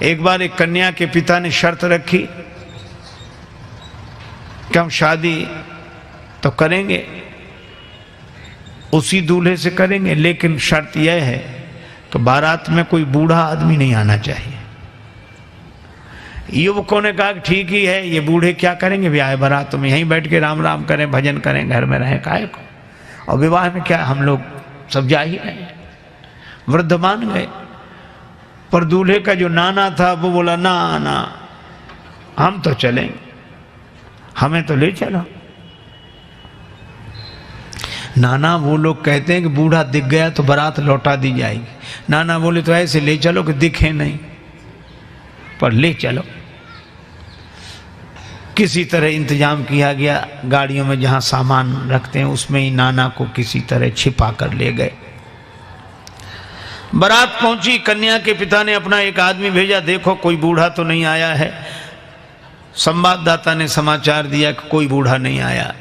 एक बार एक कन्या के पिता ने शर्त रखी कि हम शादी तो करेंगे, उसी दूल्हे से करेंगे, लेकिन शर्त यह है कि बारात में कोई बूढ़ा आदमी नहीं आना चाहिए। युवकों ने कहा कि ठीक ही है, ये बूढ़े क्या करेंगे ब्याह बारात में, यहीं बैठ के राम राम करें, भजन करें, घर में रहें, काहे को, और विवाह में क्या हम लोग सब जा ही रहे। वृद्ध मान गए, पर दूल्हे का जो नाना था वो बोला ना ना हम तो चलेंगे, हमें तो ले चलो। नाना वो लोग कहते हैं कि बूढ़ा दिख गया तो बारात लौटा दी जाएगी। नाना बोले तो ऐसे ले चलो कि दिखे नहीं, पर ले चलो। किसी तरह इंतजाम किया गया, गाड़ियों में जहां सामान रखते हैं उसमें ही नाना को किसी तरह छिपा कर ले गए। बारात पहुंची, कन्या के पिता ने अपना एक आदमी भेजा, देखो कोई बूढ़ा तो नहीं आया है। संवाददाता ने समाचार दिया कि कोई बूढ़ा नहीं आया।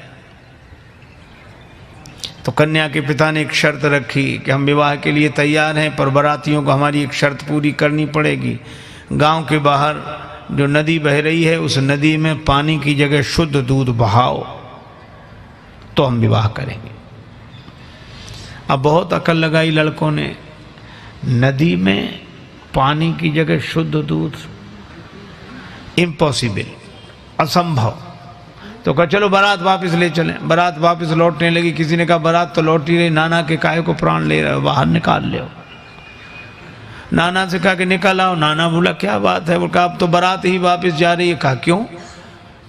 तो कन्या के पिता ने एक शर्त रखी कि हम विवाह के लिए तैयार हैं, पर बारातियों को हमारी एक शर्त पूरी करनी पड़ेगी। गांव के बाहर जो नदी बह रही है उस नदी में पानी की जगह शुद्ध दूध बहाओ तो हम विवाह करेंगे। अब बहुत अकल लगाई लड़कों ने, नदी में पानी की जगह शुद्ध दूध, इम्पॉसिबल, असंभव। तो कहा चलो बारात वापस ले चलें। बारात वापस लौटने लगी। किसी ने कहा बारात तो लौट ही रही, नाना के काहे को प्राण ले रहे हो, बाहर निकाल ले। नाना से कहा कि निकल आओ। नाना बोला क्या बात है, वो कहा अब तो बारात ही वापस जा रही है। कहा क्यों?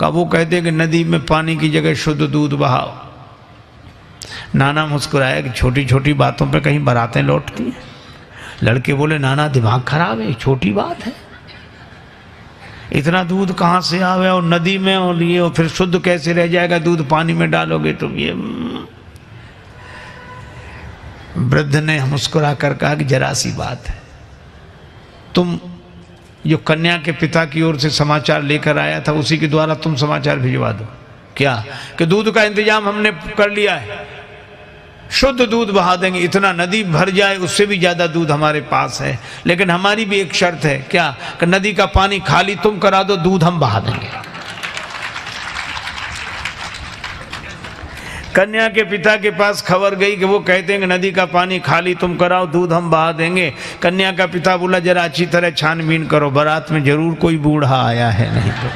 कहा वो कहते हैं कि नदी में पानी की जगह शुद्ध दूध बहाओ। नाना मुस्कुराया कि छोटी छोटी बातों पे कहीं बारातें लौटती हैं। लड़के बोले नाना दिमाग खराब है, छोटी बात है, इतना दूध कहाँ से आवे और नदी में और ये और फिर शुद्ध कैसे रह जाएगा, दूध पानी में डालोगे तुम। ये वृद्ध ने मुस्कुरा कर कहा कि जरा सी बात है, तुम जो कन्या के पिता की ओर से समाचार लेकर आया था उसी के द्वारा तुम समाचार भिजवा दो। क्या? कि दूध का इंतजाम हमने कर लिया है, शुद्ध दूध बहा देंगे, इतना नदी भर जाए उससे भी ज्यादा दूध हमारे पास है, लेकिन हमारी भी एक शर्त है। क्या? कि नदी का पानी खाली तुम करा दो, दूध हम बहा देंगे। कन्या के पिता के पास खबर गई कि वो कहते हैं कि नदी का पानी खाली तुम कराओ, दूध हम बहा देंगे। कन्या का पिता बोला जरा अच्छी तरह छानबीन करो, बारात में जरूर कोई बूढ़ा आया है, नहीं तो।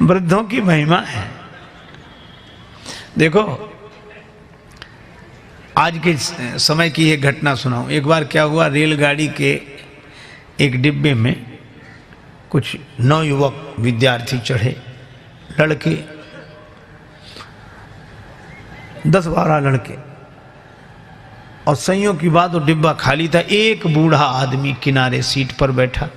वृद्धों की महिमा है। देखो आज के समय की एक घटना सुनाऊं। एक बार क्या हुआ, रेलगाड़ी के एक डिब्बे में कुछ नवयुवक विद्यार्थी चढ़े, लड़के 10-12 लड़के, और संयोग की बात वो डिब्बा खाली था। एक बूढ़ा आदमी किनारे सीट पर बैठा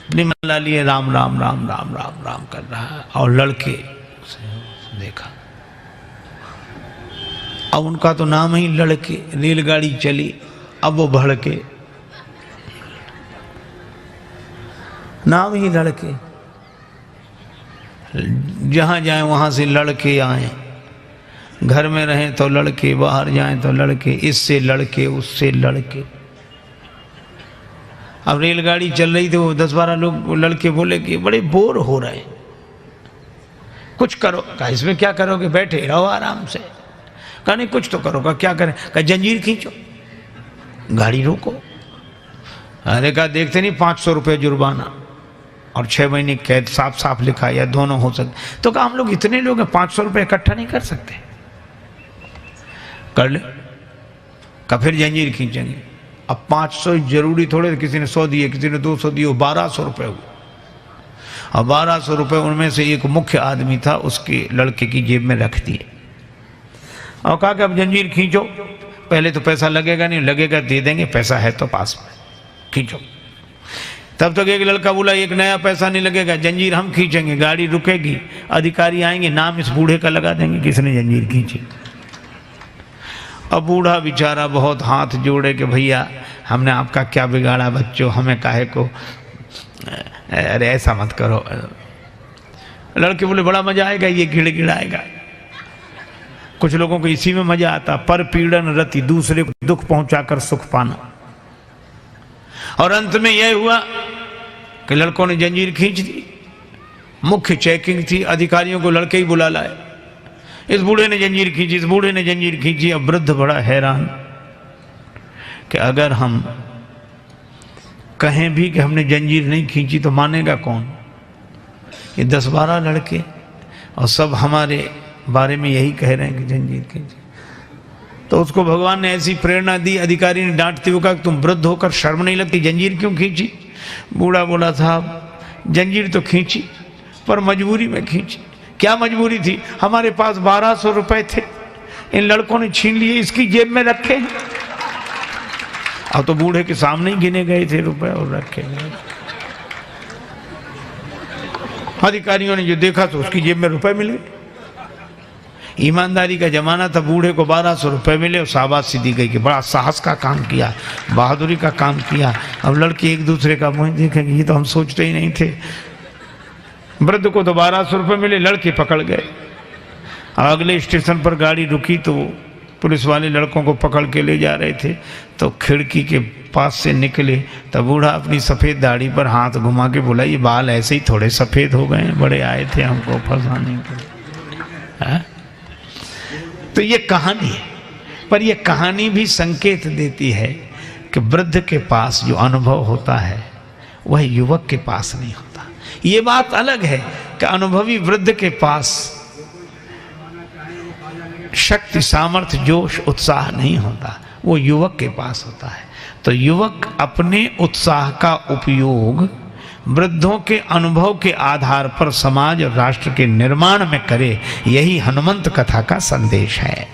अपनी माला लिए राम राम राम राम राम राम कर रहा है, और लड़के देखा। अब उनका तो नाम ही लड़के। रेलगाड़ी चली, अब वो भड़के, नाम ही लड़के, जहां जाएं वहां से लड़के आए, घर में रहें तो लड़के, बाहर जाएं तो लड़के, इससे लड़के उससे लड़के। अब रेलगाड़ी चल रही थी, वो 10-12 लोग लड़के बोले कि बड़े बोर हो रहे हैं, कुछ करो। कहा इसमें क्या करोगे, बैठे रहो आराम से। कहा नहीं कुछ तो करो। कहा क्या करें? कहा जंजीर खींचो, गाड़ी रोको। अरे कहा देखते नहीं 500 रुपये जुर्माना और 6 महीने कैद, साफ साफ लिखा, या दोनों हो सकते। तो कहा हम लोग इतने लोग हैं, 500 रुपये इकट्ठा नहीं कर सकते। कर ले। कहा फिर जंजीर खींचेंगे। अब 500 जरूरी थोड़े, किसी ने 100 दिए, किसी ने 200 दिए, 1200 रुपये हुए। और 1200 रुपये उनमें से एक मुख्य आदमी था, उसके लड़के की जेब में रख दिए और कहा कि अब जंजीर खींचो। पहले तो पैसा लगेगा नहीं, लगेगा दे देंगे, पैसा है तो पास में, खींचो। तब तक एक लड़का बोला एक नया पैसा नहीं लगेगा, जंजीर हम खींचेंगे, गाड़ी रुकेगी, अधिकारी आएंगे, नाम इस बूढ़े का लगा देंगे किसने जंजीर खींची। अब बूढ़ा बेचारा बहुत हाथ जोड़े कि भैया हमने आपका क्या बिगाड़ा बच्चों, हमें काहे को, अरे ऐसा मत करो। लड़के बोले बड़ा मजा आएगा, ये गिड़गिड़ाएगा। कुछ लोगों को इसी में मजा आता, पर पीड़न रति, दूसरे को दुख पहुंचाकर सुख पाना। और अंत में यह हुआ कि लड़कों ने जंजीर खींच दी। मुख्य चेकिंग थी, अधिकारियों को लड़के ही बुला लाए। इस बूढ़े ने जंजीर खींची, इस बूढ़े ने जंजीर खींची। अब वृद्ध बड़ा हैरान कि अगर हम कहें भी कि हमने जंजीर नहीं खींची तो मानेगा कौन? ये 10-12 लड़के और सब हमारे बारे में यही कह रहे हैं कि जंजीर खींची। तो उसको भगवान ने ऐसी प्रेरणा दी। अधिकारी ने डांटते हुए कहा, तुम वृद्ध होकर शर्म नहीं लगती, जंजीर क्यों खींची? बूढ़ा बोला, साहब जंजीर तो खींची पर मजबूरी में खींची। क्या मजबूरी थी? हमारे पास 1200 रुपए थे, इन लड़कों ने छीन लिए, इसकी जेब में रखे हैं। अब तो बूढ़े के सामने ही गिने गए थे रुपए और रखे गए। अधिकारियों ने जो देखा तो उसकी जेब में रुपए मिल गए। ईमानदारी का जमाना था, बूढ़े को 1200 रुपए मिले और शाबाशी दी गई कि बड़ा साहस का काम किया, बहादुरी का काम किया। अब लड़के एक दूसरे का मुंह देखेंगे, ये तो हम सोचते ही नहीं थे। वृद्ध को तो 1200 रुपए मिले, लड़के पकड़ गए। अगले स्टेशन पर गाड़ी रुकी तो पुलिस वाले लड़कों को पकड़ के ले जा रहे थे। तो खिड़की के पास से निकले तो बूढ़ा अपनी सफ़ेद दाढ़ी पर हाथ घुमा के बोला, ये बाल ऐसे ही थोड़े सफ़ेद हो गए, बड़े आए थे हमको फंसाने के लिए। तो ये कहानी है, पर ये कहानी भी संकेत देती है कि वृद्ध के पास जो अनुभव होता है वह युवक के पास नहीं होता। ये बात अलग है कि अनुभवी वृद्ध के पास शक्ति, सामर्थ्य, जोश, उत्साह नहीं होता, वो युवक के पास होता है। तो युवक अपने उत्साह का उपयोग वृद्धों के अनुभव के आधार पर समाज और राष्ट्र के निर्माण में करे, यही हनुमंत कथा का संदेश है।